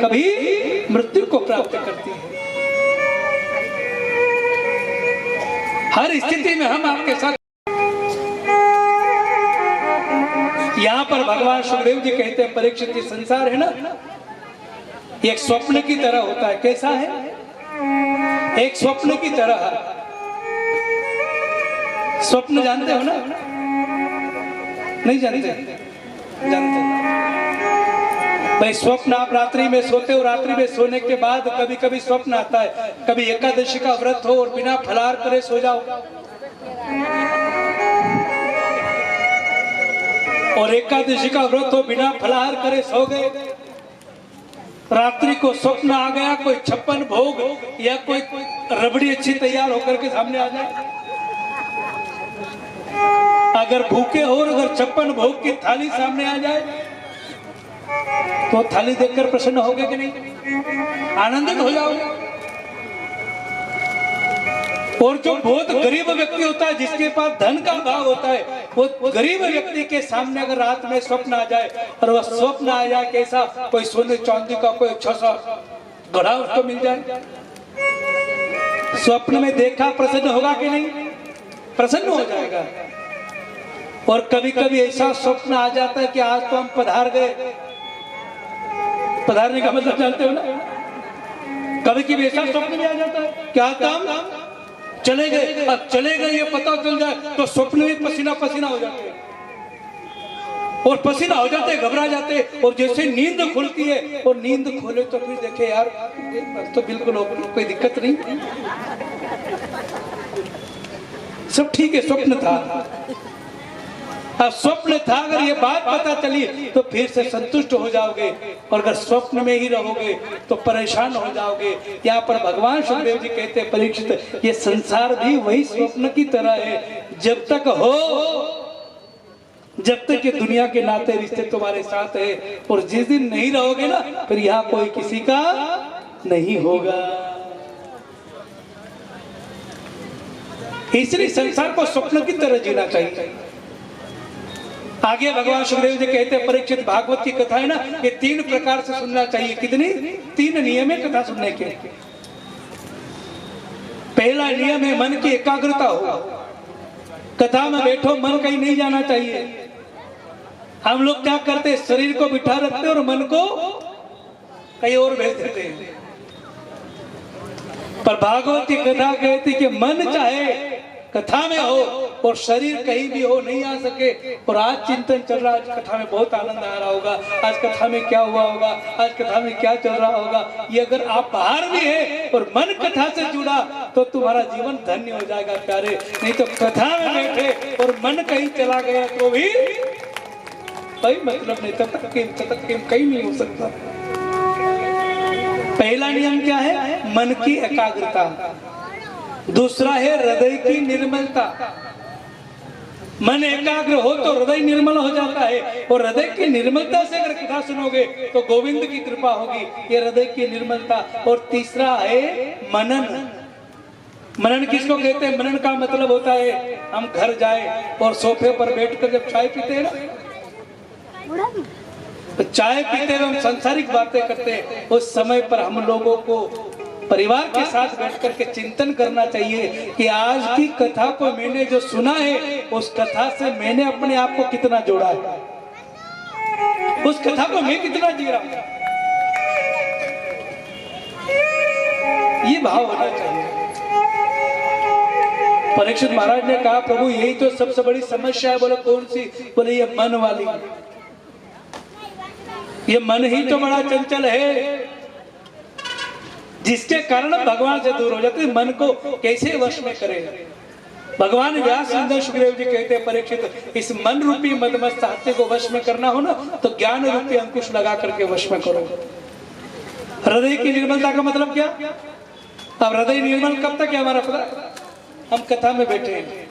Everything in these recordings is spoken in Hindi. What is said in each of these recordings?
कभी मृत्यु को प्राप्त करती है। हर स्थिति में हम आपके साथ। यहाँ पर भगवान सुखदेव जी कहते हैं, परीक्षित जी, संसार है ना, एक स्वप्न की तरह होता है। कैसा है? एक स्वप्न की तरह। स्वप्न जानते हो ना? नहीं जानते? जानते भाई, स्वप्न आप रात्रि में सोते हो, रात्रि में सोने के बाद कभी कभी स्वप्न आता है, कभी एकादशी का व्रत हो और बिना फलाहार करे सो जाओ, और एकादशी का व्रत हो, बिना फलाहार करे सो गए। रात्रि को स्वप्न आ गया, कोई 56 भोग या कोई रबड़ी अच्छी तैयार होकर के सामने आ जाए। अगर भूखे हो और अगर 56 भोग की थाली सामने आ जाए तो थाली देखकर प्रसन्न होगे कि नहीं? आनंदित हो जाओगे। और जो बहुत गरीब व्यक्ति होता है, जिसके पास धन का अभाव होता है, वो गरीब व्यक्ति के सामने अगर रात में स्वप्न आ जाए, और वह स्वप्न आ जाए कैसा, कोई सोने चांदी का कोई अच्छा सा घड़ा उसको मिल जाए, स्वप्न में देखा, प्रसन्न होगा कि नहीं? प्रसन्न हो जाएगा। और कभी कभी ऐसा स्वप्न आ जाता है कि आज तो हम पधार गए। पधारने का मतलब जानते हो ना? कभी कभी ऐसा स्वप्न भी आ जाता है, क्या काम चले गए, अब चले गए ये पता चल जाए तो स्वप्न में पसीना पसीना हो जाते हैं, और पसीना हो जाते, घबरा जाते, और जैसे नींद खुलती है और नींद खोले तो फिर देखे यार तो बिल्कुल कोई दिक्कत नहीं, सब ठीक है, स्वप्न था। अब स्वप्न था, अगर ये बात पता चली तो फिर से संतुष्ट हो जाओगे, और अगर स्वप्न में ही रहोगे तो परेशान हो जाओगे। यहाँ पर भगवान सुखदेव जी कहते हैं, परीक्षित, ये संसार भी वही स्वप्न की तरह है। जब तक हो, जब तक ये दुनिया के नाते रिश्ते तुम्हारे साथ है, और जिस दिन नहीं रहोगे ना, फिर यहाँ कोई किसी का नहीं होगा। इसलिए संसार को स्वप्न की तरह जीना चाहिए। आगे भगवान सुखदेव जी कहते हैं, परीक्षित, भागवत की कथा है ना, ये 3 प्रकार से सुनना चाहिए। कितनी? 3 नियम है कथा सुनने के। पहला नियम है मन की एकाग्रता हो। कथा में बैठो, मन कहीं नहीं जाना चाहिए। हम लोग क्या करते हैं, शरीर को बिठा रखते और मन को कहीं और भेज देते हैं। पर भागवत की कथा कहती कि मन चाहे कथा में हो और शरीर कहीं भी हो, नहीं आ सके। और आज चिंतन चल रहा, आज कथा में बहुत आनंद आ रहा होगा, आज कथा में क्या हुआ होगा, आज कथा में क्या चल रहा होगा, ये अगर आप बाहर भी है और मन कथा से जुड़ा तो तुम्हारा जीवन धन्य हो जाएगा प्यारे। नहीं तो कथा में बैठे और मन कहीं चला गया तो भी कोई मतलब नहीं, तब तक कहीं नहीं हो सकता। पहला नियम क्या है? मन की एकाग्रता। दूसरा है हृदय की निर्मलता। मन एकाग्र हो तो हृदय निर्मल हो जाता है, और हृदय की निर्मलता से अगर कथा सुनोगे तो गोविंद की कृपा होगी, ये हृदय की निर्मलता। और तीसरा है मनन। मनन किसको कहते हैं? मनन का मतलब होता है हम घर जाए और सोफे पर बैठकर जब चाय पीते हैं ना, तो चाय पीते हुए हम सांसारिक बातें करते हैं, उस समय पर हम लोगों को परिवार के साथ बैठकर के चिंतन करना चाहिए कि आज की कथा को मैंने जो सुना है, उस कथा से मैंने अपने आप को कितना जोड़ा है, उस कथा को मैं कितना जी रहा हूं, ये भाव होना चाहिए। परीक्षित महाराज ने कहा, प्रभु यही तो सबसे बड़ी समस्या है। बोले कौन सी? बोले ये मन वाली। ये मन ही तो बड़ा चंचल है, जिसके कारण भगवान से दूर हो जाते। मन को कैसे वश में करें? भगवान व्यास सुंदर सुखदेव जी कहते हैं, परीक्षित, इस मन रूपी मदमस्त हाथी को वश में करना हो ना, तो ज्ञान रूपी अंकुश लगा करके वश में करो। हृदय की निर्मलता का मतलब क्या? अब हृदय निर्मल कब तक है हमारा पता? हम कथा में बैठे हैं,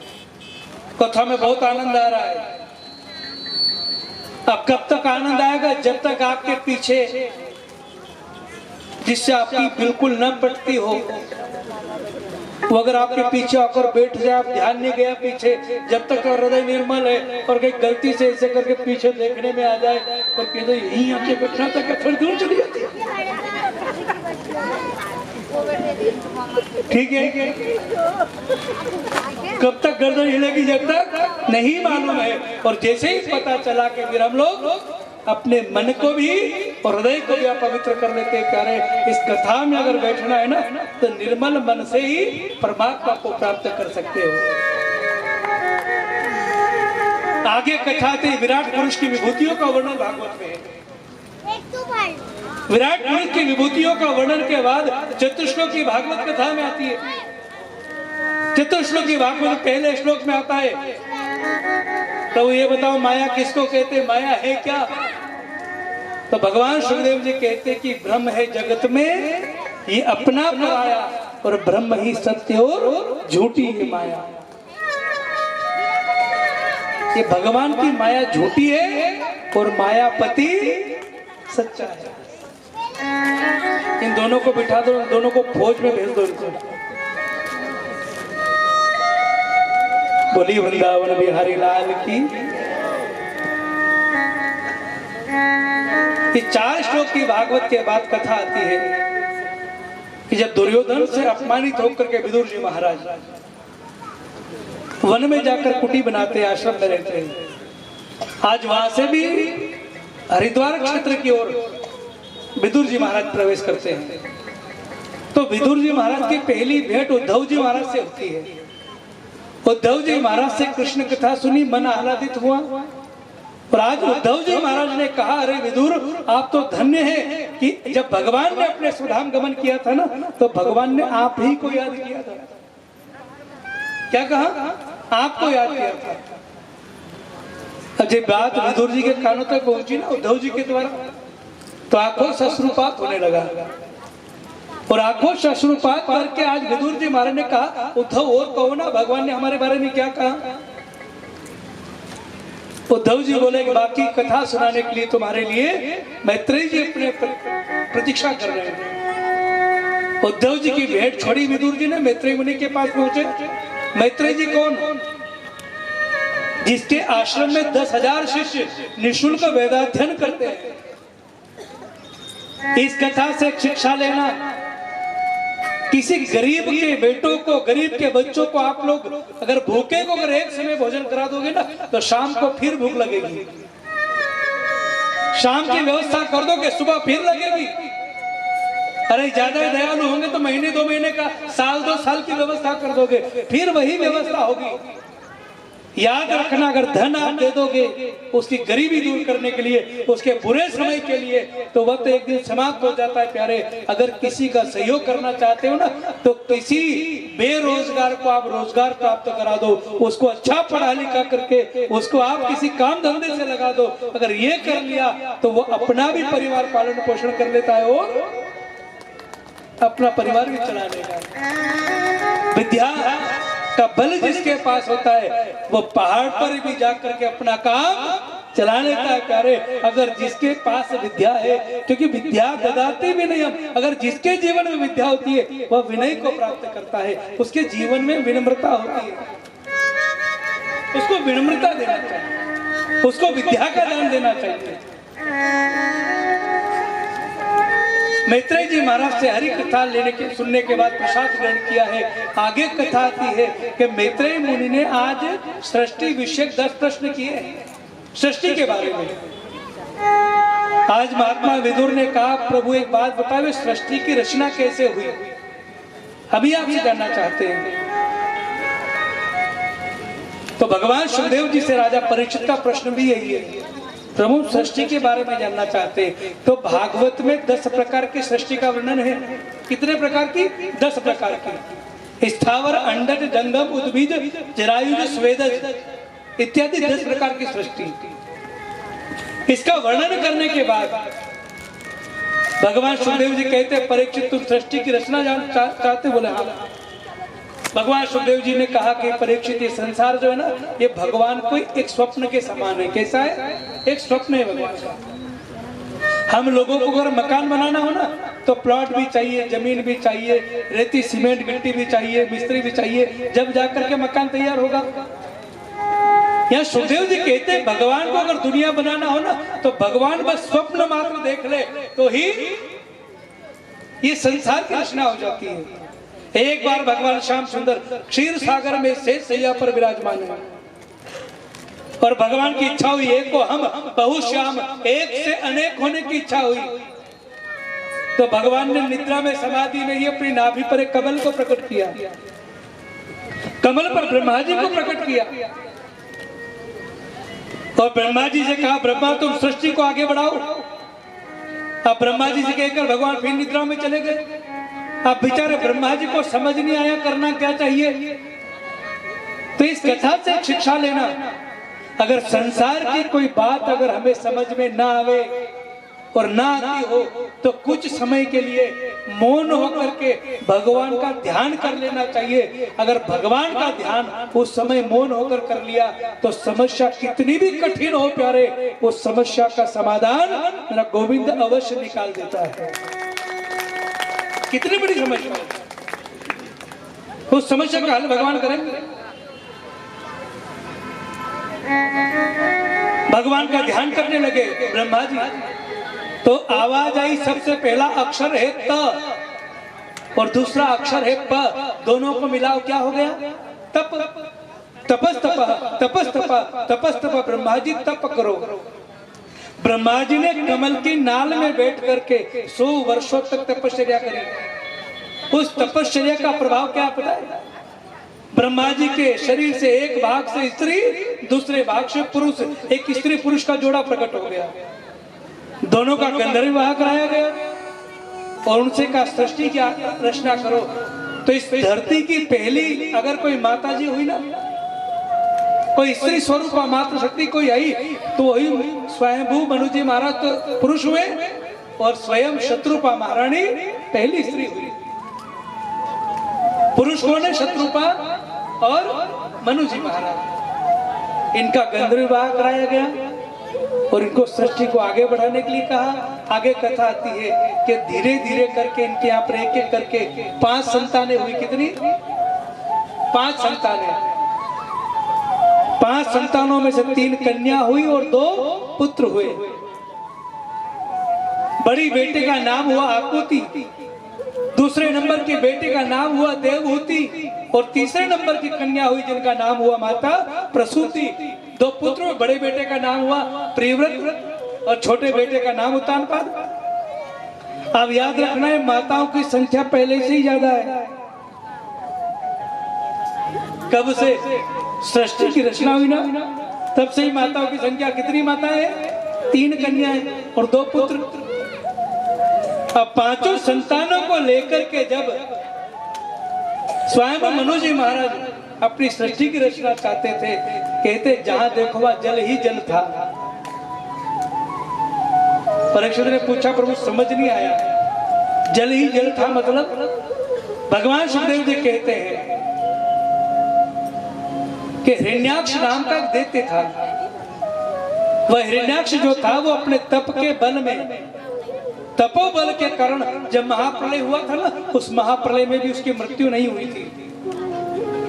कथा में बहुत आनंद आ रहा है। अब कब तक आनंद आएगा? जब तक आपके पीछे जिससे आपकी बिल्कुल न पटती हो, वो अगर आपके पीछे आकर बैठ जाए, आप ध्यान नहीं गया पीछे, जब तक हृदय निर्मल है, और कहीं गलती से ऐसे करके पीछे देखने में आ जाए और कहते यहीं आके बैठना था, क्या थोड़ी दूर चली जाती है। ठीक है, कब तक गर्दन हिलेगी जब तक नहीं मालूम है। और जैसे ही पता चला कि फिर हम लोग अपने मन को भी और हृदय को भी पवित्र कर लेते हैं। प्यारे, इस कथा में अगर बैठना है ना तो निर्मल मन से ही परमात्मा को प्राप्त कर सकते हो। आगे कथा थी विराट पुरुष की विभूतियों का वर्णन भागवत में है। विराट पुरुष की विभूतियों का वर्णन के बाद चतुश्लोकी भागवत कथा में आती है। चतुश्लोकी भागवत पहले श्लोक में आता है, तो ये बताओ माया किसको कहते, माया है क्या? तो भगवान सुखदेव जी कहते कि ब्रह्म है जगत में ये अपना पराया, और ब्रह्म ही सत्य और झूठी है माया। ये भगवान की माया झूठी है और मायापति सच्चा है। इन दोनों को बिठा दो, इन दोनों को फौज में भेज दो इनको। बोली वृंदावन बिहारी लाल की। ये 4 श्लोक की भागवत के बाद कथा आती है कि जब दुर्योधन से अपमानित होकर के विदुर जी महाराज वन में जाकर कुटी बनाते, आश्रम में रहते हैं। आज वहां से भी हरिद्वार क्षेत्र की ओर विदुर जी महाराज प्रवेश करते हैं। तो विदुर जी महाराज की पहली भेंट उद्धव जी महाराज से होती है। उद्धव जी महाराज से कृष्ण कथा सुनी, मन आह्लादित हुआ। और आज उद्धव जी महाराज ने कहा, अरे विदुर आप तो धन्य हैं कि जब भगवान ने अपने स्वधाम गमन किया था ना, तो भगवान ने आप ही को याद किया था। क्या कहा? आपको याद किया था। जब बात विदुर जी के कानों तक पहुंची ना उद्धव जी के द्वारा, तो आंखों से अश्रुपात होने लगा। और आंखों से अश्रुपात करके आज विदुर जी महाराज ने कहा, उद्धव और कहो ना भगवान ने हमारे बारे में क्या कहा। उद्धव जी बोले कि बाकी कथा सुनाने के लिए तुम्हारे लिए मैत्रेय जी अपने प्रतीक्षा कर रहे हैं। उद्धव जी की भेंट छोड़ी विदुर जी ने, मैत्रेय मुनि के पास पहुंचे। मैत्रेय जी कौन? जिसके आश्रम में 10,000 शिष्य निःशुल्क वेदाध्ययन करते हैं। इस कथा से शिक्षा लेना, किसी गरीब के बेटों को, गरीब के बच्चों को आप लोग अगर भूखे को अगर एक समय भोजन करा दोगे ना, तो शाम को फिर भूख लगेगी। शाम की व्यवस्था कर दोगे, सुबह फिर लगेगी। अरे ज्यादा दयालु होंगे तो महीने 2 महीने का, साल 2 साल की व्यवस्था कर दोगे, फिर वही व्यवस्था होगी। याद रखना, अगर धन आप दे दोगे उसकी गरीबी दूर करने के लिए, उसके बुरे समय के लिए, तो वह तो एक दिन समाप्त हो जाता है। प्यारे, अगर किसी का सहयोग करना चाहते हो ना, तो किसी बेरोजगार को आप रोजगार प्राप्त करा दो, उसको अच्छा पढ़ा लिखा करके उसको आप किसी काम धंधे से लगा दो। अगर ये कर लिया तो वो अपना भी परिवार पालन पोषण कर लेता है और अपना परिवार भी चला लेगा। विद्या का बल जिसके पास होता है वो पहाड़ पर भी जाकर के अपना काम चला लेता है। प्यारे, अगर जिसके पास विद्या है, क्योंकि विद्या ददाते भी नहीं हम, अगर जिसके जीवन में विद्या होती है वह विनय को प्राप्त करता है, उसके जीवन में विनम्रता होती है। उसको विनम्रता देना चाहिए, उसको विद्या का दान देना चाहिए। मैत्रेय जी महाराज से हरि कथा सुनने के बाद प्रसाद ग्रहण किया है। आगे कथा आती है कि मैत्रेय मुनि ने आज सृष्टि विषयक 10 प्रश्न किए सृष्टि के बारे में। आज महात्मा विदुर ने कहा, प्रभु एक बात बताओ, सृष्टि की रचना कैसे हुई? अभी आपसे जानना चाहते हैं। तो भगवान सुखदेव जी से राजा परीक्षित का प्रश्न भी यही है, प्रभु सृष्टि के बारे में जानना चाहते हैं। तो भागवत में 10 प्रकार की सृष्टि का वर्णन है। कितने प्रकार की? 10 प्रकार की। स्थावर, अंडज, जंगम, उद्भिज, जरायुज, स्वेदज इत्यादि 10 प्रकार की सृष्टि। इसका वर्णन करने के बाद भगवान सुखदेव जी कहते, परीक्षित तुम सृष्टि की रचना चाहते? बोले हाँ। भगवान सुखदेव जी ने कहा कि परीक्षित, ये संसार जो है ना, ये भगवान को एक स्वप्न के समान है। कैसा है? एक स्वप्न है भगवान का। हम लोगों को अगर मकान बनाना हो ना, तो प्लॉट भी चाहिए, जमीन भी चाहिए, रेती सीमेंट गिट्टी भी चाहिए, मिस्त्री भी चाहिए, जब जाकर के मकान तैयार होगा। यहाँ सुखदेव जी कहते हैं, भगवान को अगर दुनिया बनाना हो ना, तो भगवान बस स्वप्न मात्र देख ले तो ही ये संसार की रचना हो जाती है। एक बार भगवान श्याम सुंदर क्षीर सागर में शेष सैया पर विराजमान है और भगवान की इच्छा हुई एक को हम बहुश्याम, एक से अनेक होने की इच्छा हुई। तो भगवान ने निद्रा में समाधि में ही अपनी नाभि पर एक कमल को प्रकट किया, कमल पर ब्रह्मा जी को प्रकट किया और ब्रह्मा जी से कहा, ब्रह्मा तुम सृष्टि को आगे बढ़ाओ। अब ब्रह्मा जी से कहकर भगवान फिर निद्रा में चले गए। अब बेचारे ब्रह्मा जी को समझ नहीं आया करना क्या चाहिए। तो इस कथा से शिक्षा लेना, अगर संसार की कोई बात अगर हमें समझ में ना आवे और ना आती हो तो कुछ समय के लिए मौन होकर के भगवान का ध्यान कर लेना चाहिए। अगर भगवान का ध्यान उस समय मौन होकर कर लिया तो समस्या कितनी भी कठिन हो प्यारे, उस समस्या का समाधान मेरा गोविंद अवश्य निकाल देता है। कितनी बड़ी समस्या, उस समस्या का हल भगवान करेंगे। भगवान का ध्यान करने लगे ब्रह्मा जी, तो आवाज आई, सबसे पहला अक्षर है त और दूसरा अक्षर है प, दोनों को मिलाओ क्या हो गया? तप। तपस्तप तपस्तप तपस्तप, ब्रह्मा जी तप करो। ब्रह्मा जी ने कमल की नाल में बैठ करके 100 वर्षों तक तपस्या करी। उस तपस्या का प्रभाव क्या पता है? ब्रह्मा जी के शरीर से एक भाग से स्त्री, दूसरे भाग से पुरुष, एक स्त्री पुरुष का जोड़ा प्रकट हो गया। दोनों का गंधर्व विवाह कराया गया और उनसे कहा सृष्टि की रचना करो। तो इस धरती की पहली अगर कोई माता जी हुई ना, कोई स्त्री स्वरूप मातृ शक्ति कोई आई, तो वही स्वयंभू मनु जी महाराज तो पुरुष हुए और स्वयं शत्रुपा महारानी पहली स्त्री हुई। पुरुष कौन है? शत्रुपा और मनु जी महाराज। इनका गंधर्व विवाह कराया गया और इनको सृष्टि को आगे बढ़ाने के लिए कहा। आगे कथा आती है कि धीरे धीरे करके इनके यहाँ पर एक एक करके 5 संतानें हुई। कितनी? 5 संतानें। 5 संतानों में से 3 कन्या हुई और 2 पुत्र हुए। बड़ी बेटे का नाम हुआ आकुति, दूसरे नंबर के बेटे का नाम हुआ देवहूति और तीसरे नंबर की कन्या हुई जिनका नाम हुआ माता प्रसूति। 2 पुत्र हुए, बड़े बेटे का नाम हुआ प्रियव्रत और छोटे बेटे का नाम उत्तानपाद। अब याद रखना है माताओं की संख्या पहले से ही ज्यादा है। कब से सृष्टि की रचना हुई ना, तब से ही माताओं की संख्या कितनी माताएं? 3 कन्याएं और 2 पुत्र। अब 5 संतानों को लेकर के जब स्वयं मनु जी महाराज अपनी सृष्टि की रचना चाहते थे, कहते जहां देखो वहां जल ही जल था। परीक्षित ने पूछा प्रभु समझ नहीं आया, जल ही जल था मतलब? भगवान सुखदेव जी कहते हैं कि हिरण्याक्ष नाम का दैत्य था। वह हिरण्याक्ष जो था वो अपने तप के बल में, तपोबल के कारण जब महाप्रलय हुआ था ना, उस महाप्रलय में भी उसकी मृत्यु नहीं हुई थी।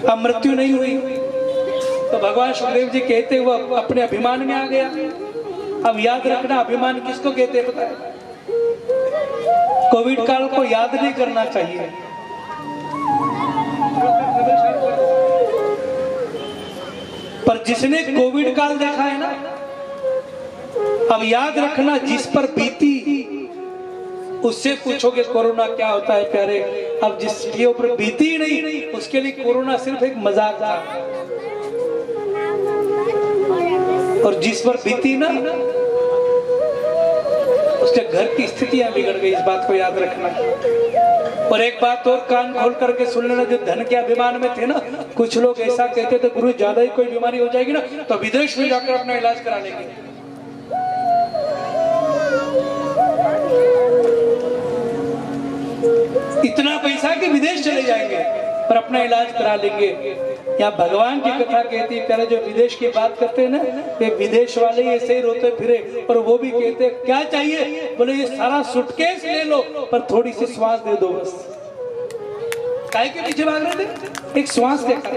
अब मृत्यु नहीं हुई तो भगवान सुखदेव जी कहते वो अपने अभिमान में आ गया। अब याद रखना अभिमान किसको कहते पता है? कोविड काल को याद नहीं करना चाहिए। पर जिसने कोविड काल देखा है ना, अब याद रखना जिस पर बीती उससे पूछोगे कोरोना क्या होता है प्यारे। अब जिसके ऊपर बीती ही नहीं उसके लिए कोरोना सिर्फ एक मजाक था, और जिस पर बीती ना उसके घर की स्थितियां बिगड़ गई। इस बात को याद रखना। और एक बात और कान खोल करके सुन लेना, जो धन के अभिमान में थे ना, कुछ लोग ऐसा कहते थे गुरु ज्यादा ही कोई बीमारी हो जाएगी ना तो विदेश में जाकर अपना इलाज करा लेंगे। इतना पैसा कि विदेश चले जाएंगे पर अपना इलाज करा लेंगे। यहाँ भगवान की कथा कहती है प्यारे, जो विदेश की बात करते हैं ना, वे विदेश वाले ऐसे ही रोते फिरे और वो भी कहते हैं क्या चाहिए? बोले ये सारा सूटकेस ले लो पर थोड़ी सी श्वास दे दो बस। काहे के पीछे भाग रहे थे? एक श्वास देखा।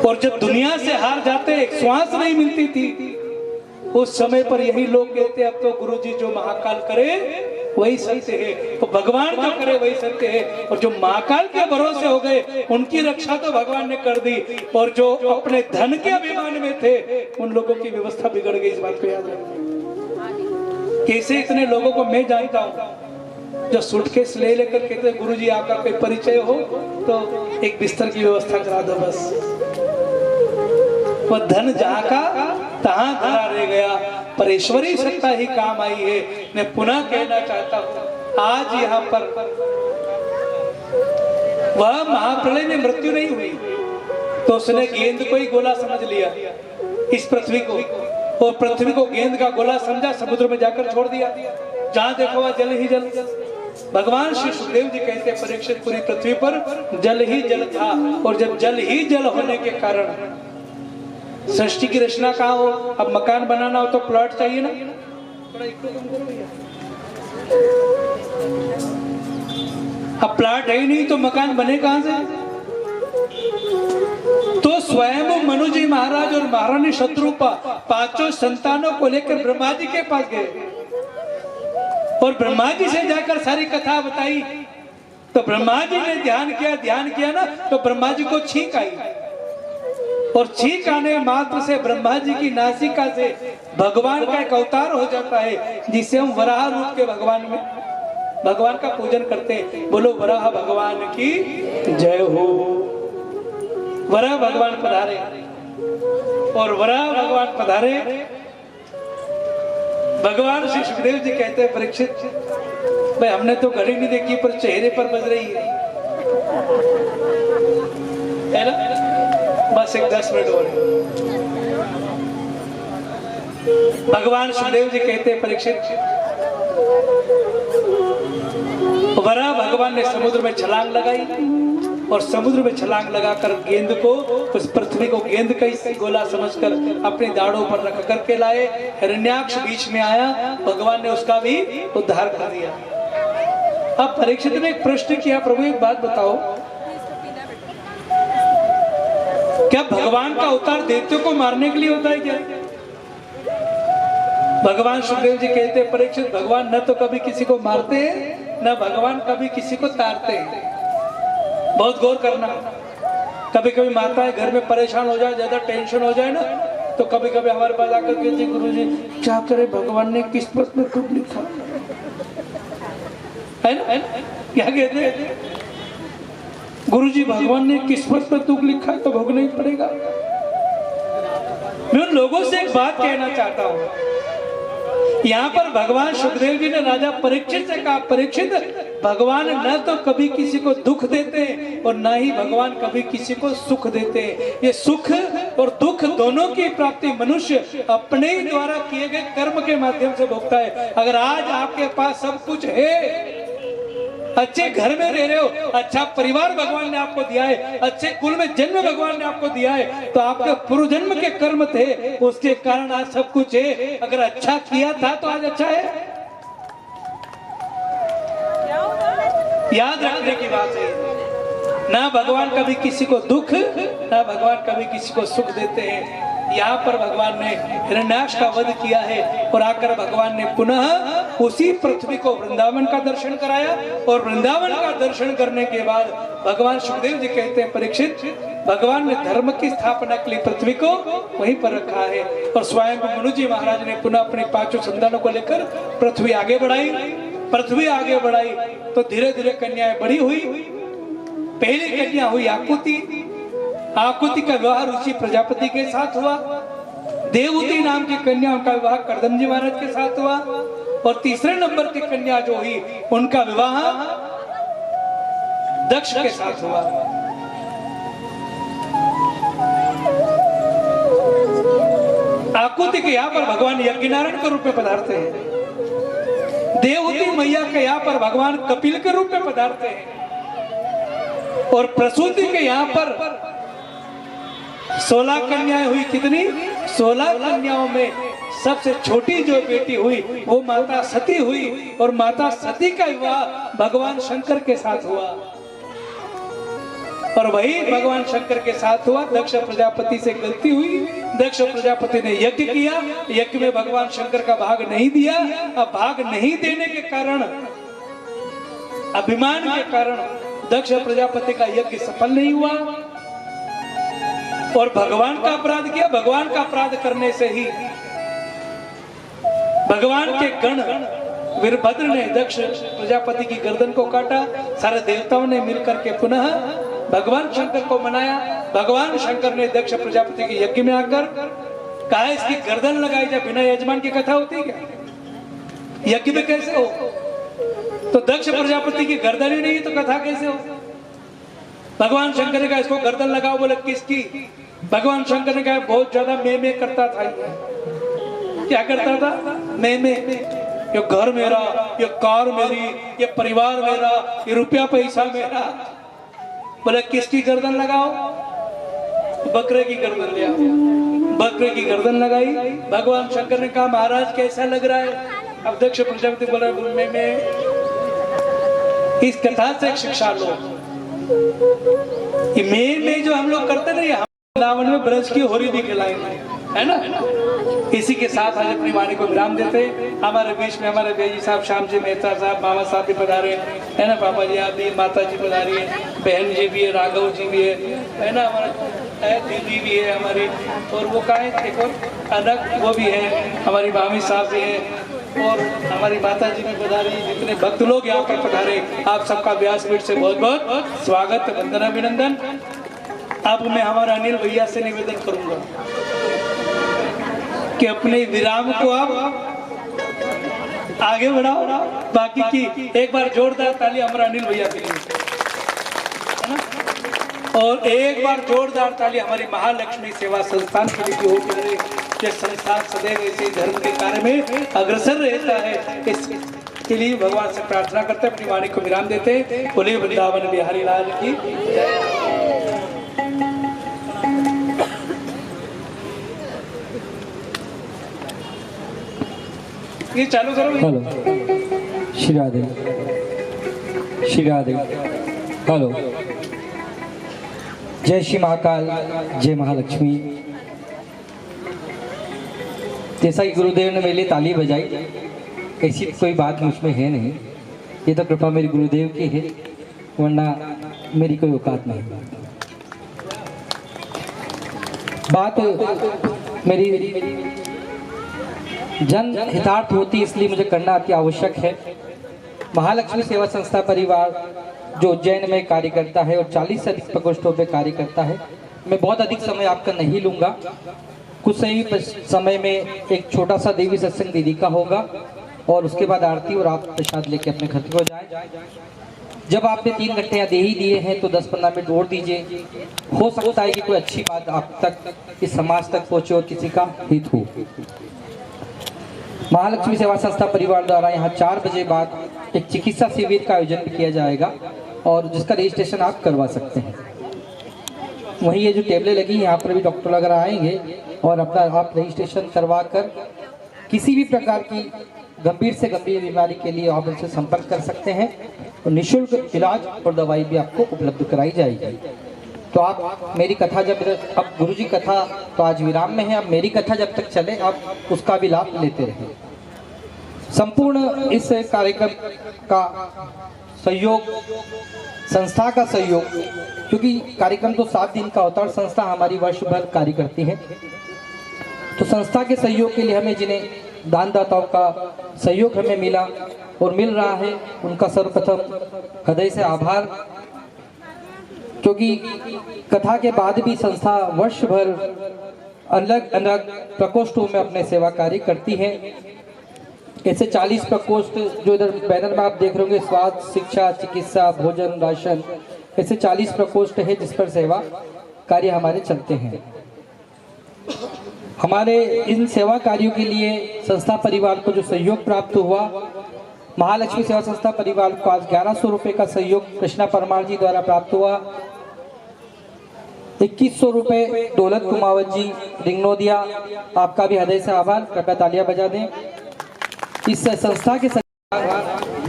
और जब दुनिया से हार जाते एक श्वास नहीं मिलती थी, उस समय पर यही लोग कहते अब तो गुरुजी जो महाकाल करे वही सत्य है, तो भगवान जो करे वही सत्य है। और जो महाकाल के भरोसे हो गए उनकी रक्षा तो भगवान ने कर दी, और जो अपने धन के अभिमान में थे उन लोगों की व्यवस्था बिगड़ गई। इस बात को याद रखना। कैसे इतने लोगों को मैं जानता हूँ जो सूटकेस ले लेकर कहते गुरुजी आपका कोई परिचय हो तो एक बिस्तर की व्यवस्था करा दो बस। वह धन जहाँ का तहाँ धरा रह गया, पर ईश्वरी सत्ता ही काम आई है। मैं पुनः कहना चाहता हूँ आज यहाँ पर वह महाप्रलय में मृत्यु नहीं हुई तो उसने गेंद को ही गोला समझ लिया इस पृथ्वी को, और पृथ्वी को गेंद का गोला समझा, समुद्र में जाकर छोड़ दिया। जहाँ देखो वह जल ही जल। भगवान श्री सुखदेव जी कहते परीक्षित पूरी पृथ्वी पर जल ही जल था, और जब जल ही जल होने के कारण सृष्टि की रचना कहाँ हो। अब मकान बनाना हो तो प्लॉट चाहिए ना, अब प्लॉट है ही नहीं तो मकान बने कहां से। तो स्वयं मनु जी महाराज और महारानी शत्रुपा पांचों संतानों को लेकर ब्रह्मा जी के पास गए, और ब्रह्मा जी से जाकर सारी कथा बताई। तो ब्रह्मा जी ने ध्यान किया ना, तो ब्रह्मा जी को छींक आई, और छींक आने मात्र से ब्रह्मा जी की नासिका से भगवान का एक अवतार हो जाता है, जिसे हम वराह रूप के भगवान का पूजन करते हैं। बोलो वराह भगवान की जय हो। वराह भगवान पधारे, और वराह भगवान पधारे। भगवान श्री सुखदेव जी कहते हैं परीक्षित भाई हमने तो घड़ी नहीं देखी पर चेहरे पर बज रही है ना, बस एक 10 मिनट और। भगवान सुखदेव जी कहते हैं परीक्षित वराह भगवान ने समुद्र में छलांग लगाई, और समुद्र में छलांग लगाकर गेंद को, उस पृथ्वी को गेंद का ही गोला समझकर अपनी दाढ़ों पर रख करके लाए। हिरण्याक्ष बीच में आया, भगवान ने उसका भी उद्धार कर दिया। अब परीक्षित ने एक प्रश्न किया, प्रभु एक बात बताओ, क्या भगवान का अवतार दैत्यों को मारने के लिए होता है क्या? भगवान सुखदेव जी कहते हैं परीक्षित भगवान न तो कभी किसी को मारते हैं, न भगवान कभी किसी को तारते हैं। बहुत गौर करना। कभी कभी माता है घर में परेशान हो जाए, ज्यादा टेंशन हो जाए ना, तो कभी कभी हमारे पास आकर कहते गुरु जी क्या करे, भगवान ने किस्मत में खूब लिखा है ना, क्या कहते हैं गुरुजी भगवान ने किस्मत पर दुख लिखा है तो भोगना ही पड़ेगा। मैं उन लोगों से एक बात कहना चाहता हूं, यहाँ पर भगवान सुखदेव जी ने राजा परीक्षित से कहा परीक्षित भगवान न तो कभी किसी को दुख देते और न ही भगवान कभी किसी को सुख देते। ये सुख और दुख दोनों की प्राप्ति मनुष्य अपने ही द्वारा किए गए कर्म के माध्यम से भोगता है। अगर आज आपके पास सब कुछ है, अच्छे घर में रह रहे हो, अच्छा परिवार भगवान ने आपको दिया है, अच्छे कुल में जन्म भगवान ने आपको दिया है, तो आपके पूर्व जन्म के कर्म थे, उसके कारण आज सब कुछ है। अगर अच्छा किया था तो आज अच्छा है। याद रखने की बात है, ना भगवान कभी किसी को दुख, ना भगवान कभी किसी को सुख देते हैं। यहाँ पर भगवान ने हिरण्याक्ष का वध किया है, और आकर भगवान ने पुनः उसी पृथ्वी को वृंदावन का दर्शन कराया, और वृंदावन का दर्शन करने के बाद भगवान सुखदेव जी कहते हैं परीक्षित भगवान ने धर्म की स्थापना के लिए पृथ्वी को वहीं पर रखा है। और स्वयं मनु जी महाराज ने पुनः अपने पांचों संतानों को लेकर पृथ्वी आगे बढ़ाई। पृथ्वी आगे बढ़ाई तो धीरे धीरे कन्याएं बड़ी हुई। पहली कन्या हुई आकुति। आकुति का विवाह ऋषि प्रजापति के साथ हुआ। देवहूति नाम की कन्या, उनका विवाह कर्दम जी महाराज के साथ हुआ। और तीसरे नंबर की कन्या जो हुई उनका विवाह दक्ष के साथ हुआ। आकुति के यहाँ पर भगवान यज्ञनारायण के रूप में पधारते हैं। देवहूति मैया के यहाँ पर भगवान कपिल के रूप में पधारते हैं। और प्रसूति के यहाँ पर 16 कन्याएं हुई। कितनी? 16 कन्याओं में सबसे छोटी जो बेटी हुई वो माता सती हुई, और माता सती का विवाह भगवान शंकर के साथ हुआ। और वही भगवान शंकर के साथ हुआ। दक्ष प्रजापति से गलती हुई, दक्ष प्रजापति ने यज्ञ किया, यज्ञ में भगवान शंकर का भाग नहीं दिया। अब भाग नहीं देने के कारण, अभिमान के कारण दक्ष प्रजापति का यज्ञ सफल नहीं हुआ और भगवान का अपराध किया। भगवान का अपराध करने से ही भगवान के गण वीरभद्र ने दक्ष प्रजापति की गर्दन को काटा। सारे देवताओं ने मिलकर के पुनः भगवान शंकर को मनाया। भगवान शंकर ने दक्ष प्रजापति के यज्ञ में आकर कहा इसकी गर्दन लगाई जाए। बिना यजमान की कथा होती है क्या? यज्ञ में कैसे हो? तो दक्ष प्रजापति की गर्दन ही नहीं तो कथा कैसे हो? भगवान शंकर ने कहा इसको गर्दन लगाओ। बोले किसकी? भगवान शंकर ने कहा बहुत ज्यादा मैं करता था। क्या करता था? मैं ये घर मेरा, ये कार मेरी, ये परिवार मेरा, ये रुपया पैसा मेरा। बोले किसकी गर्दन लगाओ? बकरे की गर्दन ले आओ। बकरे की गर्दन लगाई। भगवान शंकर ने कहा महाराज कैसा लग रहा है? अब दक्ष प्रजापति बोला मैं इस कथा से एक शिक्षा लो कि मैं जो हम लोग करते नहीं, हम रावण में ब्रज की होरी भी खिलाएंगे, है ना? इसी के साथ आज अपनी वाणी को विराम देते। हमारे बीच में हमारे बेजी साहब, श्याम जी मेहता साहब, मामा साहब भी पधारे, है ना? पापा जी आप भी, माता जी पधारी है, बहन जी भी है, राघव जी भी है ना? हमारा दीदी भी है हमारी, और वो का है एक और अनक वो भी है, हमारी मामी साहब भी है, और हमारी माता जी भी पधारी। जितने भक्त लोग यहाँ पर पधारे आप सबका व्यासपीठ से बहुत बहुत स्वागत, वंदना, अभिनंदन। अब मैं हमारा अनिल भैया से निवेदन करूंगा कि अपने विराम को आप आगे बढ़ाओ। बाकी की एक बार जोरदार ताली हमारा अनिल भैया के लिए, है ना? और एक बार जोरदार ताली हमारी महालक्ष्मी सेवा संस्थान के लिए होती है। ये संस्थान सदैव ऐसे धर्म के कार्य में अग्रसर रहता है। इसके लिए भगवान से प्रार्थना करते अपनी वाणी को विराम देते। बोले वृंदावन बिहारी लाल की जय। ये चालू करो। हेलो श्री राधे, श्री राधे। हेलो, जय श्री महाकाल, जय महालक्ष्मी। जैसा कि गुरुदेव ने मेरे लिए ताली बजाई, ऐसी कोई बात मुझमें है नहीं। ये तो कृपा मेरे गुरुदेव की है, वरना मेरी कोई औकात नहीं। बात मेरी जन हितार्थ होती, इसलिए मुझे करना अति आवश्यक है। महालक्ष्मी सेवा संस्था परिवार जो उज्जैन में कार्य करता है और 40 से अधिक प्रकोष्ठों पे कार्य करता है। मैं बहुत अधिक समय आपका नहीं लूंगा। कुछ ही समय में एक छोटा सा देवी सत्संग दीदी का होगा और उसके बाद आरती, और आप प्रसाद लेके अपने घर को जाएं। जब आपने 3 घंटे यहाँ दे ही दिए हैं तो 10-15 मिनट और दीजिए। हो सकता है कि कोई अच्छी बात आप तक, इस समाज तक पहुंचे और किसी का हित हो। महालक्ष्मी सेवा संस्था परिवार द्वारा यहाँ 4 बजे बाद एक चिकित्सा शिविर का आयोजन भी किया जाएगा और जिसका रजिस्ट्रेशन आप करवा सकते हैं। वहीं ये जो टेबलें लगी यहाँ पर भी डॉक्टर वगैरह आएंगे और अपना आप रजिस्ट्रेशन करवा कर किसी भी प्रकार की गंभीर से गंभीर बीमारी के लिए आप उनसे संपर्क कर सकते हैं और निःशुल्क इलाज और दवाई भी आपको उपलब्ध कराई जाएगी। तो आप मेरी कथा जब, अब गुरुजी कथा तो आज विराम में है, अब मेरी कथा जब तक चले आप उसका भी लाभ लेते रहें। संपूर्ण इस कार्यक्रम का सहयोग, संस्था का सहयोग, क्योंकि कार्यक्रम तो 7 दिन का होता है और संस्था हमारी वर्ष भर कार्य करती है। तो संस्था के सहयोग के लिए हमें जिन्हें दानदाताओं का सहयोग हमें मिला और मिल रहा है, उनका सर्वप्रथम हृदय से आभार। क्योंकि कथा के बाद भी संस्था वर्ष भर अलग अलग प्रकोष्ठों में अपने सेवा कार्य करती है। ऐसे 40 प्रकोष्ठ जो इधर बैनर में आप देख रहे होंगे, स्वास्थ्य, शिक्षा, चिकित्सा, भोजन, राशन, ऐसे 40 प्रकोष्ठ है जिस पर सेवा कार्य हमारे चलते हैं। हमारे इन सेवा कार्यों के लिए संस्था परिवार को जो सहयोग प्राप्त हुआ, महालक्ष्मी सेवा संस्था परिवार को आज 1100 रुपये का सहयोग कृष्णा परमार जी द्वारा प्राप्त हुआ। 2100 रुपये दौलत कुमावत जी रिंगनोदिया, आपका भी हृदय से आभार, कृपया तालियां बजा दें। इस संस्था के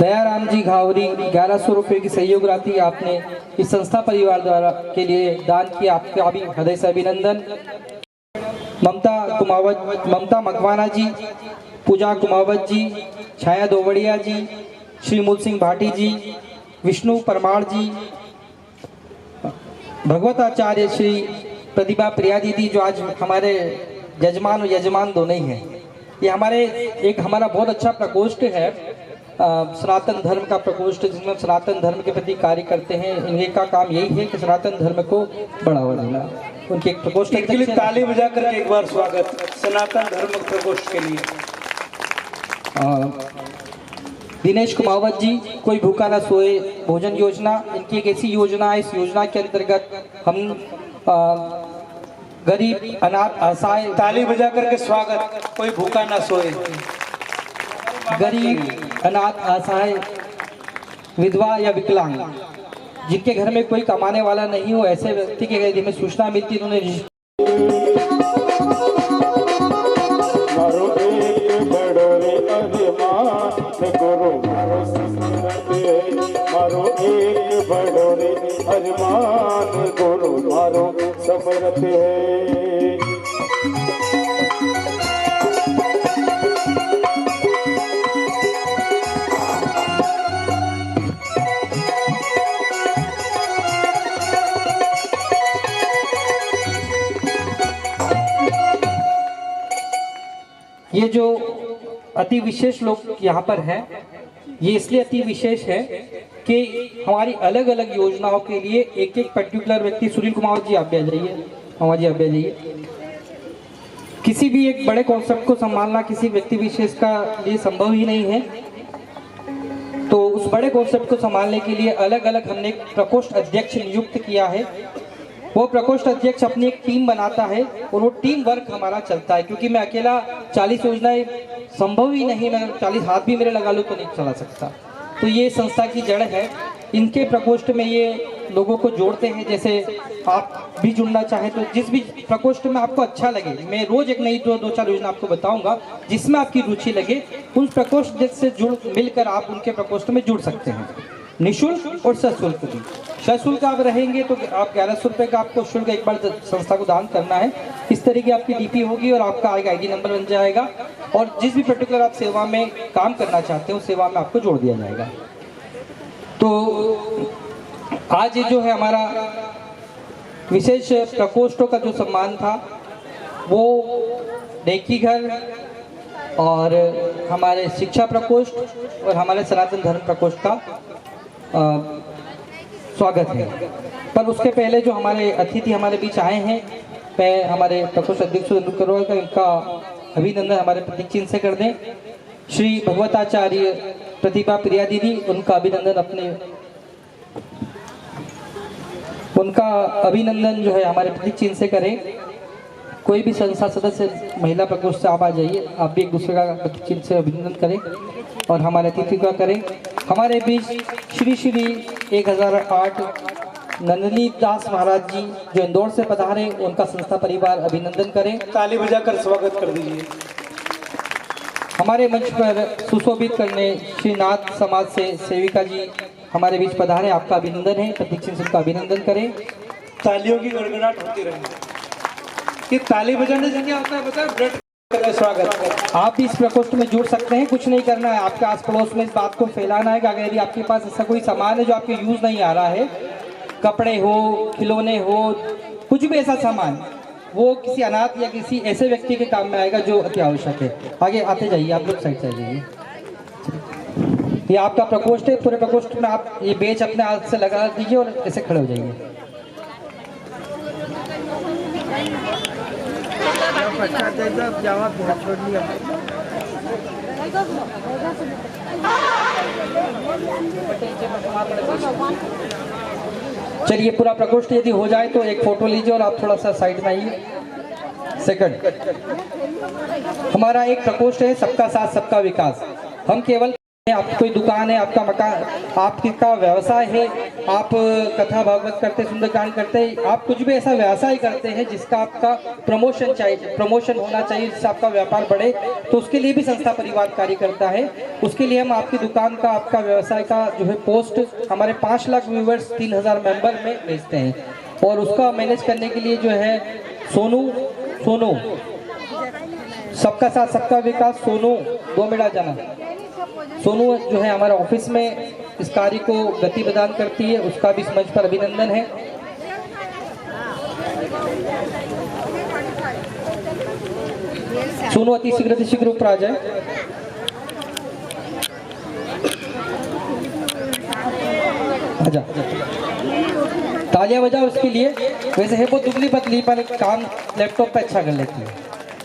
दयाराम जी घावरी 1100 रुपये की सहयोग राशि आपने इस संस्था परिवार द्वारा के लिए दान किया, आपका भी हृदय से अभिनंदन। ममता मकवाना जी, पूजा कुमावत जी, छाया दोवड़िया जी, श्री मूल सिंह भाटी जी, विष्णु परमार जी, भगवत आचार्य श्री प्रतिभा प्रिया दीदी जो आज हमारे यजमान और यजमान दोनों ही हैं। ये हमारा बहुत अच्छा प्रकोष्ठ है, सनातन धर्म का प्रकोष्ठ, जिसमें सनातन धर्म के प्रति कार्य करते हैं। इनका काम यही है कि सनातन धर्म को बढ़ावा देना। उनके एक प्रकोष्ठ के लिए ताली बजा करके एक बार स्वागत सनातन धर्म प्रकोष्ठ के लिए। दिनेश कुमावत जी, कोई भूखा ना सोए भोजन योजना, इनकी एक ऐसी योजना है, इस योजना के अंतर्गत हम गरीब अनाथ असहाय, ताली बजा करके स्वागत, कोई भूखा ना सोए, गरीब अनाथ असहाय, विधवा या विकलांग, जिनके घर में कोई कमाने वाला नहीं हो, ऐसे व्यक्ति के यदि हमें सूचना मिलती है उन्होंने ये जो अति विशेष लोग यहाँ पर हैं, ये इसलिए अति विशेष है कि हमारी अलग अलग योजनाओं के लिए एक एक पर्टिकुलर व्यक्ति, सुनील कुमार जी आप भी आ जाइए, कुमार जी आप भी आ जाइए। किसी भी एक बड़े कॉन्सेप्ट को संभालना किसी व्यक्ति विशेष का लिए संभव ही नहीं है, तो उस बड़े कॉन्सेप्ट को संभालने के लिए अलग अलग हमने एक प्रकोष्ठ अध्यक्ष नियुक्त किया है। वो प्रकोष्ठ अध्यक्ष अपनी एक टीम बनाता है और वो टीम वर्क हमारा चलता है, क्योंकि मैं अकेला 40 योजनाएं संभव ही नहीं, मैं 40 हाथ भी मेरे लगा लूँ तो नहीं चला सकता। तो ये संस्था की जड़ है। इनके प्रकोष्ठ में ये लोगों को जोड़ते हैं। जैसे आप भी जुड़ना चाहें तो जिस भी प्रकोष्ठ में आपको अच्छा लगे, मैं रोज एक नई दो चार योजना आपको बताऊंगा, जिसमें आपकी रुचि लगे उन प्रकोष्ठ से मिलकर आप उनके प्रकोष्ठ में जुड़ सकते हैं, निःशुल्क और सशुल्क भी। सशुल्क आप रहेंगे तो आप 1100 रुपये का आपको शुल्क एक बार संस्था को दान करना है। इस तरह की आपकी डीपी होगी और आपका आईडी नंबर बन जाएगा, और जिस भी पर्टिकुलर आप सेवा में काम करना चाहते हो उस सेवा में आपको जोड़ दिया जाएगा। तो आज जो है हमारा विशेष प्रकोष्ठों का जो सम्मान था वो डेकी घर और हमारे शिक्षा प्रकोष्ठ और हमारे सनातन धर्म प्रकोष्ठ का स्वागत है। पर उसके पहले जो हमारे अतिथि हमारे बीच आए हैं, मैं हमारे प्रकोष्ठ अध्यक्ष का इनका अभिनंदन हमारे प्रतीक चिन्ह से कर दें। श्री भगवताचार्य प्रतिभा प्रिया दीदी, उनका अभिनंदन जो है हमारे प्रतीक चिन्ह से करें। कोई भी संस्था सदस्य महिला प्रकोष्ठ से आप आ जाइए, आप भी एक दूसरे का प्रतीक चिन्ह से अभिनंदन करें और हमारे अतिथि का करें। हमारे बीच श्री 1008 नंदनी दास महाराज जी जो इंदौर से पधारे, उनका संस्था परिवार अभिनंदन करें, ताली बजाकर स्वागत कर दीजिए। हमारे मंच पर सुशोभित करने श्री नाथ समाज से सेविका जी हमारे बीच पधारे, आपका अभिनंदन है, प्रतीक चिन्ह का अभिनंदन करें। तालियों की गड़गड़ाहट होती रहे। कि ताली बजाने से क्या होता है बता, ब्लड करके स्वागत। आप भी इस प्रकोष्ठ में जुड़ सकते हैं, कुछ नहीं करना है, आपके आस पड़ोस में इस बात को फैलाना है कि अगर यदि आपके पास ऐसा कोई सामान है जो आपके यूज नहीं आ रहा है, कपड़े हो, खिलौने हो, कुछ भी ऐसा सामान, वो किसी अनाथ या किसी ऐसे व्यक्ति के काम में आएगा जो अति आवश्यक है। आगे आते जाइए, आप लोग साइड से जाइए। ये आपका प्रकोष्ठ है, पूरे प्रकोष्ठ में आप ये बेच अपने हाथ से लगा दीजिए और ऐसे खड़े हो जाइए। चलिए, पूरा प्रकोष्ठ यदि हो जाए तो एक फोटो लीजिए और आप थोड़ा सा साइड में आइए। सेकंड, हमारा एक प्रकोष्ठ है सबका साथ सबका विकास। हम केवल, आपकी कोई दुकान है, आपका मकान, आपका व्यवसाय है, आप कथा भागवत करते, सुंदरकांड करते, आप कुछ भी ऐसा व्यवसाय करते हैं जिसका आपका प्रमोशन चाहिए, प्रमोशन होना चाहिए, जिससे आपका व्यापार बढ़े, तो उसके लिए भी संस्था परिवार कार्य करता है। उसके लिए हम आपकी दुकान का, आपका व्यवसाय का जो है पोस्ट हमारे 5 लाख व्यूवर्स 3000 मेंबर में भेजते हैं, और उसका मैनेज करने के लिए जो है सोनू सबका साथ सबका विकास, सोनू 2 मिनट जाना, सोनू जो है हमारे ऑफिस में इस कार्य को गति प्रदान करती है, उसका भी इस मंच पर अभिनंदन है। सोनू अति शीघ्र ऊपर आ जाए। आजा, तालियां बजाओ उसके लिए। वैसे है वो दुबली पतली, पर काम लैपटॉप पे अच्छा कर लेती है,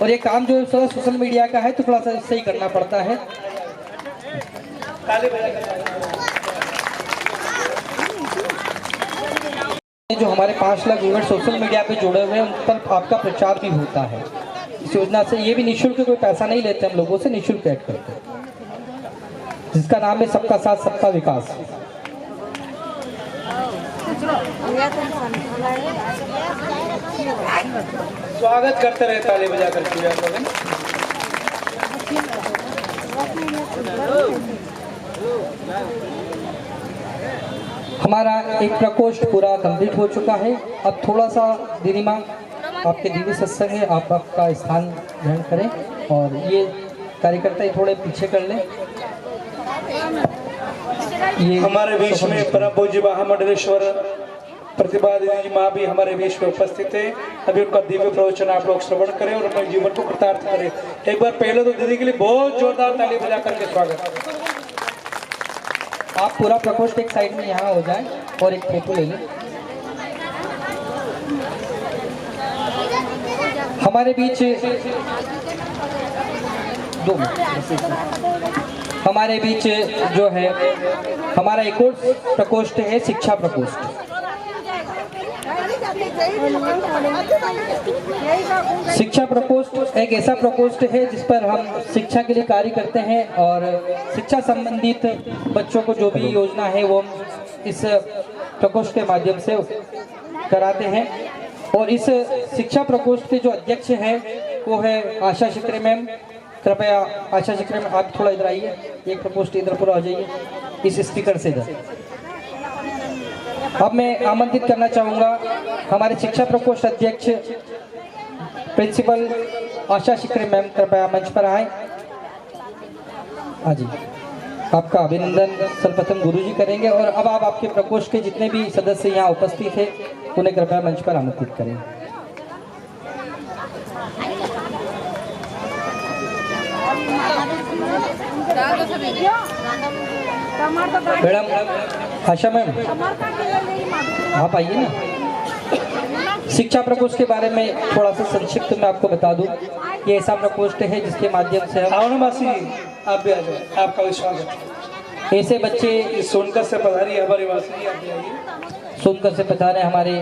और ये काम जो है सोशल मीडिया का है तो थोड़ा सा सही करना पड़ता है। जो हमारे 5 लाख व्यूअर्स सोशल मीडिया पे जुड़े हुए हैं, उन पर आपका प्रचार भी होता है। इस योजना से ये भी निःशुल्क, कोई पैसा नहीं लेते हम लोगों से, निःशुल्क ऐड करते हैं, जिसका नाम है सबका साथ सबका विकास। स्वागत करते रहे ताली बजाकर पूजा करें। हमारा एक प्रकोष्ठ पूरा कंप्लीट हो चुका है। अब थोड़ा सा दिनिमा आपके दिव्य सत्संग है, आप आपका स्थान ग्रहण करें, और ये कार्यकर्ता थोड़े पीछे कर लें। ये हमारे बीच में परम पूज्य महामंडलेश्वर प्रतिभा दीदी जी माँ भी हमारे बीच में उपस्थित है। अभी उनका दिव्य प्रवचन आप लोग श्रवण करें और अपने जीवन को कृतार्थ करें। एक बार पहले तो दीदी के लिए बहुत जोरदार ताली बजा करके स्वागत। आप पूरा प्रकोष्ठ एक साइड में यहाँ हो जाए और एक फोटो ले लें। हमारे बीच हमारे बीच जो है हमारा एक और प्रकोष्ठ है, शिक्षा प्रकोष्ठ। शिक्षा प्रकोष्ठ एक ऐसा प्रकोष्ठ है जिस पर हम शिक्षा के लिए कार्य करते हैं, और शिक्षा संबंधित बच्चों को जो भी योजना है वो हम इस प्रकोष्ठ के माध्यम से कराते हैं। और इस शिक्षा प्रकोष्ठ के जो अध्यक्ष हैं वो है आशा शिक्रे मैम। कृपया आशा शिक्रे मैम आप थोड़ा इधर आइए, एक प्रकोष्ठ इधर पूरा आ जाइए इस स्पीकर से इधर। अब मैं आमंत्रित करना चाहूँगा हमारे शिक्षा प्रकोष्ठ अध्यक्ष प्रिंसिपल आशा शिक्रे मैम, कृपया मंच पर आए। हाँ जी, आपका अभिनंदन सर्वप्रथम गुरुजी करेंगे, और अब आप आपके प्रकोष्ठ के जितने भी सदस्य यहाँ उपस्थित हैं उन्हें कृपया मंच पर आमंत्रित करें। मैडम आशा मैम आप आइए ना। शिक्षा प्रकोष्ठ के बारे में थोड़ा सा संक्षिप्त में आपको बता दूं। ये ऐसा प्रकोष्ठ है जिसके माध्यम से हम मासी आप भी आ जाए, आपका भी स्वागत। ऐसे बच्चे सोनकर से पधारी हमारी मासी, आप भी आइए। सोनकर से पधारे हमारे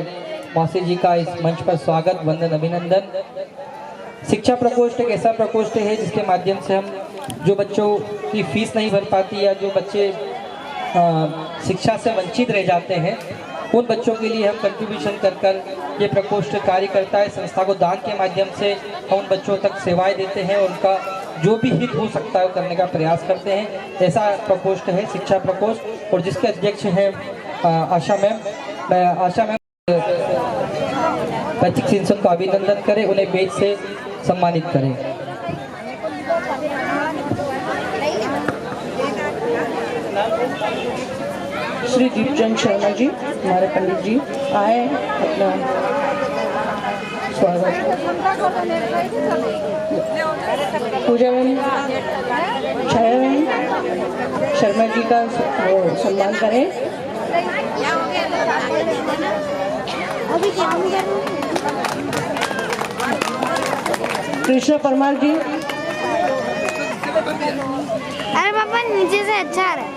मासी जी का इस मंच पर स्वागत, वंदन, अभिनंदन। शिक्षा प्रकोष्ठ एक ऐसा प्रकोष्ठ है जिसके माध्यम से हम जो बच्चों की फीस नहीं भर पाती या जो बच्चे शिक्षा से वंचित रह जाते हैं, उन बच्चों के लिए हम कंट्रीब्यूशन कर कर ये प्रकोष्ठ कार्य करता है। संस्था को दान के माध्यम से हम उन बच्चों तक सेवाएं देते हैं, उनका जो भी हित हो सकता है वो करने का प्रयास करते हैं। ऐसा प्रकोष्ठ है शिक्षा प्रकोष्ठ, और जिसके अध्यक्ष हैं आशा मैम। मैं आशा मैम पैतृक सिंसन का अभिनंदन करें, उन्हें बेच से सम्मानित करें। श्री दीपचंद शर्मा जी हमारे पंडित जी आए, अपना स्वागत। पूजा बहन, छाया बहन शर्मा जी का सम्मान करें। कृष्णा परमार जी। अरे पापा नीचे से अच्छा आ रहा है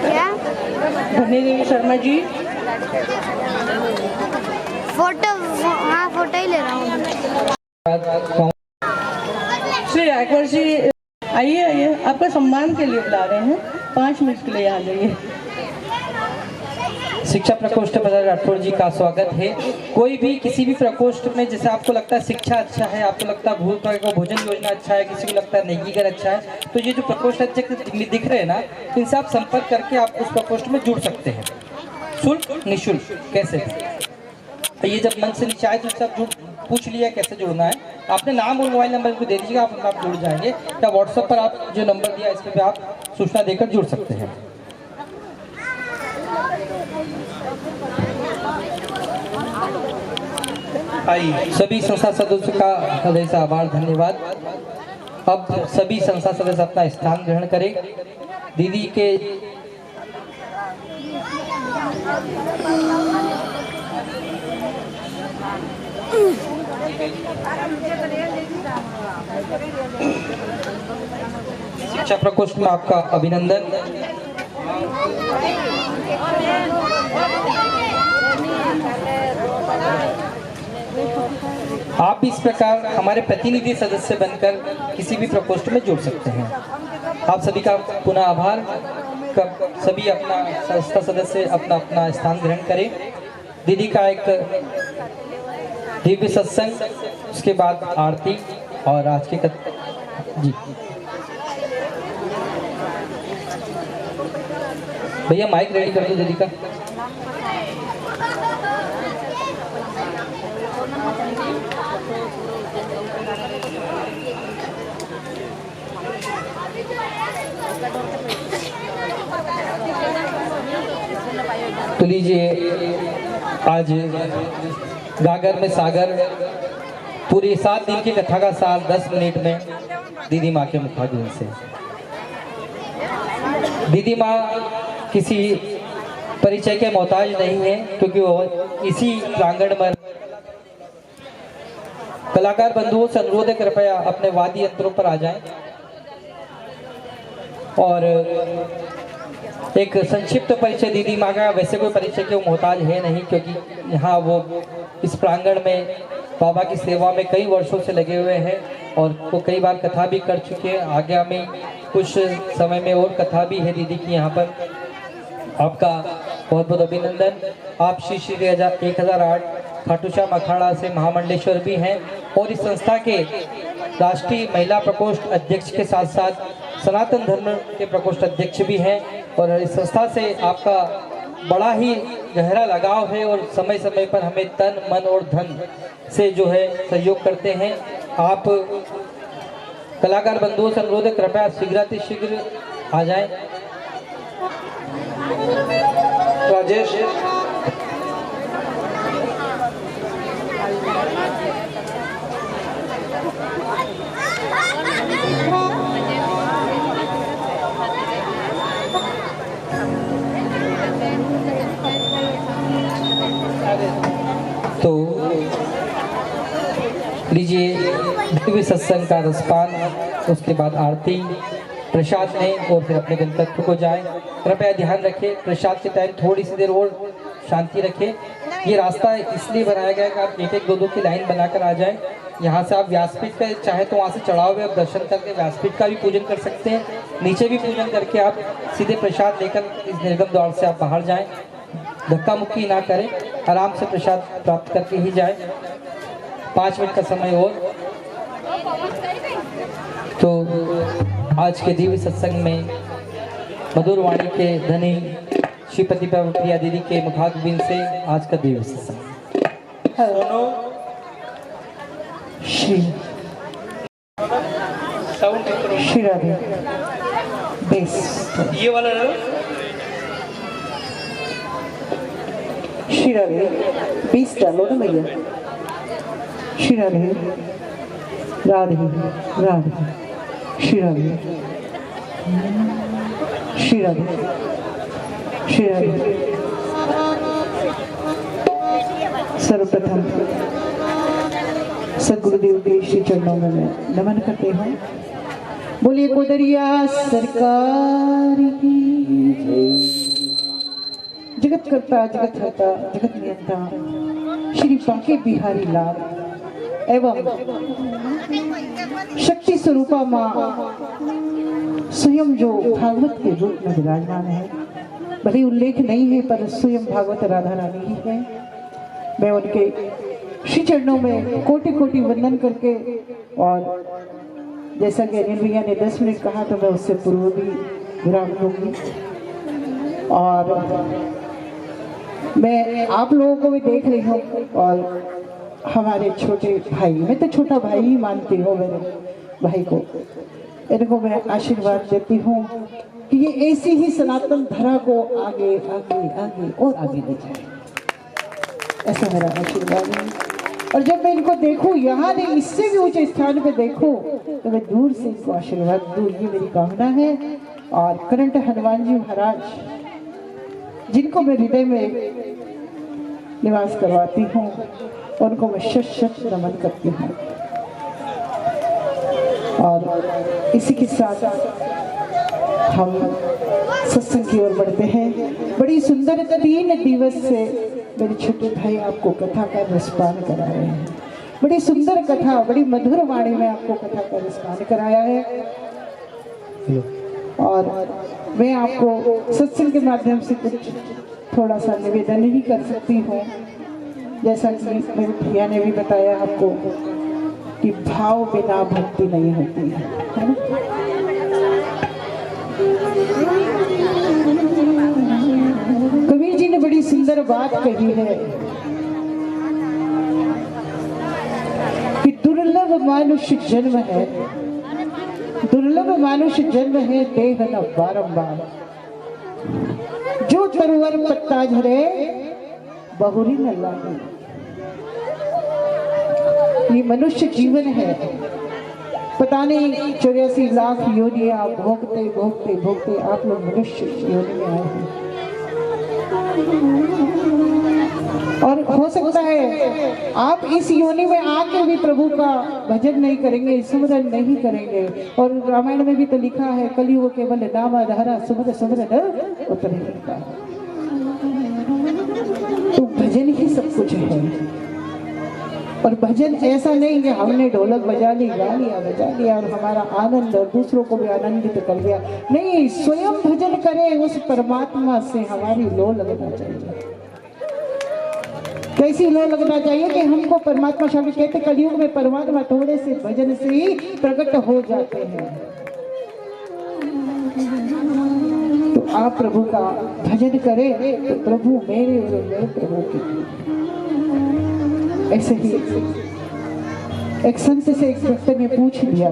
क्या? धनी देवी शर्मा जी। फोटो, हाँ फोटो ही ले रहा हूँ। श्री रायकवाड़ जी आइए आइए, आपका सम्मान के लिए बुला रहे हैं, 5 मिनट के लिए आ जाइए। शिक्षा प्रकोष्ठ प्रधान राठौर जी का स्वागत है। कोई भी किसी भी प्रकोष्ठ में, जैसे आपको लगता है शिक्षा अच्छा है, आपको लगता है भोजन योजना अच्छा है, किसी को लगता है नेकीगर अच्छा है, तो ये जो प्रकोष्ठ अध्यक्ष दिख रहे हैं ना, इनसे आप संपर्क करके आप उस प्रकोष्ठ में जुड़ सकते हैं, शुल्क निःशुल्क। कैसे? तो ये जब मन से नीचे आए तो सब पूछ लिया कैसे जुड़ना है, आपने नाम और मोबाइल नंबर को दे दीजिएगा, आप जुड़ जाएंगे। या व्हाट्सएप पर आप जो नंबर दिया इस पर आप सूचना देकर जुड़ सकते हैं। सभी संस्था सदस्यों का हृदय से आभार, धन्यवाद। अब सभी संस्था सदस्य अपना स्थान ग्रहण करें। दीदी के शिक्षा प्रकोष्ठ में आपका अभिनंदन। आप भी इस प्रकार हमारे प्रतिनिधि सदस्य बनकर किसी भी प्रकोष्ठ में जुड़ सकते हैं। आप सभी का पुनः आभार। सभी अपना संस्था सदस्य अपना अपना स्थान ग्रहण करें। दीदी का एक दिव्य सत्संग, उसके बाद आरती और आज के जी भैया माइक रेडी कर दो दीदी का। तो लीजिए, आज गागर में सागर पूरी 7 दिन की कथा का सार 10 मिनट में दीदी माँ के मुखाग्नि से। दीदी माँ किसी परिचय के मोहताज नहीं है, क्योंकि वो इसी प्रांगण में कलाकार बंधुओं से अनुरोध है कृपया अपने वाद्य यंत्रों पर आ जाएं और एक संक्षिप्त परिचय दीदी माँ का। वैसे कोई परिचय के वो मोहताज है नहीं, क्योंकि यहाँ वो इस प्रांगण में बाबा की सेवा में कई वर्षों से लगे हुए हैं और वो कई बार कथा भी कर चुके हैं। आगे में कुछ समय में और कथा भी है दीदी की यहाँ पर। आपका बहुत बहुत अभिनंदन। आप श्री 1008 खाटू श्याम अखाड़ा से महामंडलेश्वर भी हैं और इस संस्था के राष्ट्रीय महिला प्रकोष्ठ अध्यक्ष के साथ साथ सनातन धर्म के प्रकोष्ठ अध्यक्ष भी हैं और इस संस्था से आपका बड़ा ही गहरा लगाव है और समय समय पर हमें तन मन और धन से जो है सहयोग करते हैं। आप कलाकार बंधुओं से अनुरोध है कृपया शीघ्र आ जाएं। राजेश तो लीजिए दिव्य सत्संग का रसपान, उसके बाद आरती, प्रसाद लें और फिर अपने गंतव्य को जाएं। कृपया ध्यान रखें प्रसाद के टाइम थोड़ी सी देर और शांति रखें। ये रास्ता इसलिए बनाया गया है कि आप 1-1, 2-2 की लाइन बनाकर आ जाएं। यहाँ से आप व्यासपीठ पे चाहे तो वहाँ से चढ़ाव हुए आप दर्शन करके व्यासपीठ का भी पूजन कर सकते हैं, नीचे भी पूजन करके आप सीधे प्रसाद लेकर इस निर्गम द्वार से आप बाहर जाएँ। धक्का मुक्की ना करें, आराम से प्रसाद प्राप्त करके ही जाएं। 5 मिनट का समय और। तो आज के दिव्य सत्संग में मधुर वाणी के धनी श्रीपति प्रिया दीदी के मुखाग्नि से आज का दिव्य सत्संग। श्री राधे बेस ये वाला श्री राधे बेस डालो ना भैया। श्री राधे राधे राधे श्री राधे श्री राधे श्री राधे। सर्वप्रथम सदगुरुदेव के श्री चरणों में मैं नमन करते हूँ। बोलिए कोदरिया सरकार की जय। जगत करता जगत हरता जगत नियंता श्री बांके बिहारी लाल एवं शक्ति स्वरूपा माँ स्वयं जो भागवत के रूप में विराजमान है, भले उल्लेख नहीं है पर स्वयं भागवत राधा रानी ही है। मैं उनके श्री चरणों में कोटि कोटि वंदन करके, और जैसा कि अनिल भैया ने 10 मिनट कहा तो मैं उससे पूर्व भी विराम लूंगी। और मैं आप लोगों को भी देख रही हूँ, और हमारे छोटे भाई, मैं तो छोटा भाई ही मानती हूँ मेरे भाई को, इनको मैं आशीर्वाद देती हूँ कि ये ऐसी ही सनातन धरा को आगे आगे आगे और आगे ले जाए, ऐसा मेरा आशीर्वाद है। और जब मैं इनको देखूं, यहाँ नहीं इससे भी ऊंचे स्थान पे देखूं, तो मैं दूर से इनको आशीर्वाद दूं, ये मेरी कामना है। और करंट हनुमान जी महाराज, जिनको मैं हृदय में निवास करवाती हूँ, उनको मैं शत शत नमन करती हूँ। और इसी के साथ हम सत्संग की ओर बढ़ते हैं। बड़ी सुंदर 3 दिवस से मेरे छोटे भाई आपको कथा का रसपान करा रहे हैं। बड़ी सुंदर कथा, बड़ी मधुर वाणी में आपको कथा का रसपान कराया है। और मैं आपको सत्संग के माध्यम से कुछ थोड़ा सा निवेदन ही कर सकती हूँ। जैसा कि मेरे भैया ने भी बताया आपको कि भाव बिना भक्ति नहीं होती है ना? कबीर जी ने बड़ी सुंदर बात कही है कि दुर्लभ मानुष जन्म है, दुर्लभ मानुष जन्म है, देह न बारंबार। जो तरुवर पत्ता झरे, बहुरी न लागे। ये मनुष्य जीवन है, पता नहीं 84 लाख योनियां भोगते भोगते भोगते आप लोग मनुष्य योनि में आए हैं। और हो सकता है आप इस योनि में आके भी प्रभु का भजन नहीं करेंगे, सुमरन नहीं करेंगे। और रामायण में भी तो लिखा है, कलियुग केवल नाम आधारा, सुमर सुमर नर उतरे। तो भजन ही सब कुछ है। और भजन ऐसा नहीं कि हमने ढोलक बजा ली, गालियां बजा लिया और हमारा आनंद और दूसरों को भी आनंदित कर लिया। नहीं, स्वयं भजन करें, उस परमात्मा से हमारी लो लगना चाहिए। कैसी लो लगना चाहिए कि हमको परमात्मा, शामिल कहते कलयुग में परमात्मा थोड़े से भजन से ही प्रकट हो जाते हैं। तो आप प्रभु का भजन करें तो प्रभु मेरे और मेरे प्रभु के। ऐसे ही एक संत से एक भक्त ने पूछ लिया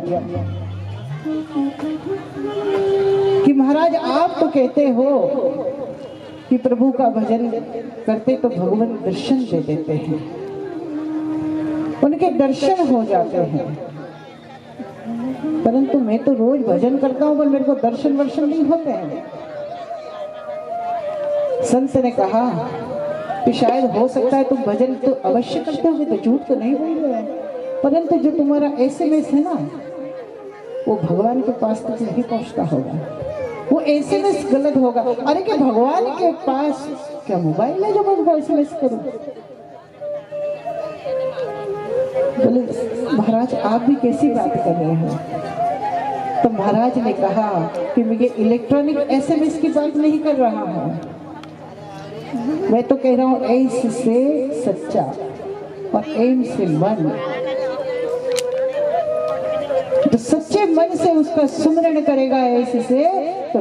कि महाराज आप तो कहते हो कि प्रभु का भजन करते तो भगवान दर्शन दे देते हैं, उनके दर्शन हो जाते हैं, परंतु मैं तो रोज भजन करता हूं पर मेरे को दर्शन वर्शन नहीं होते हैं। संत ने कहा कि शायद हो सकता है तुम भजन तो अवश्य करते होगे, तो झूठ तो नहीं बोल रहे, परंतु जो तुम्हारा SMS है ना, वो भगवान के पास तक नहीं पहुंचता होगा, वो SMS गलत होगा। अरे कि भगवान के पास क्या मोबाइल है जो मैं उनको SMS करूं? बोले महाराज आप भी कैसी बात कर रहे हैं? तो महाराज ने कहा कि मैं ये इलेक्ट्रॉनिक SMS की बात नहीं कर रहा हूं, मैं तो कह रहा हूं ऐस से सच्चा और एम से मन। तो सच्चे मन से उसका सुमरण करेगा ऐसे से तो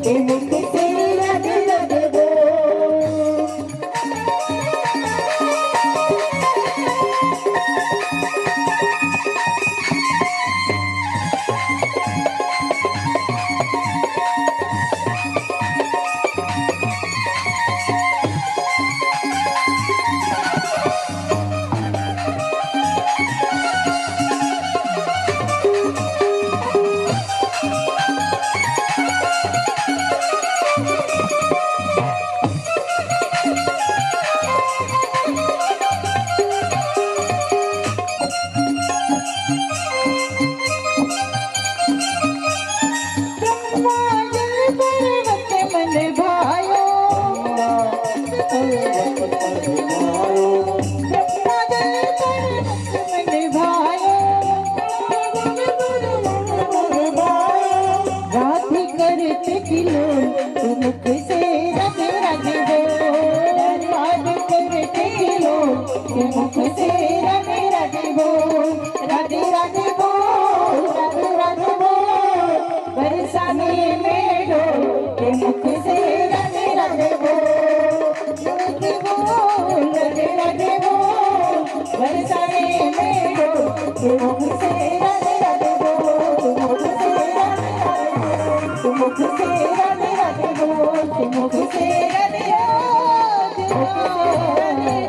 के मुख से राधे राधे बोल। मुख से राधे राधे बोल।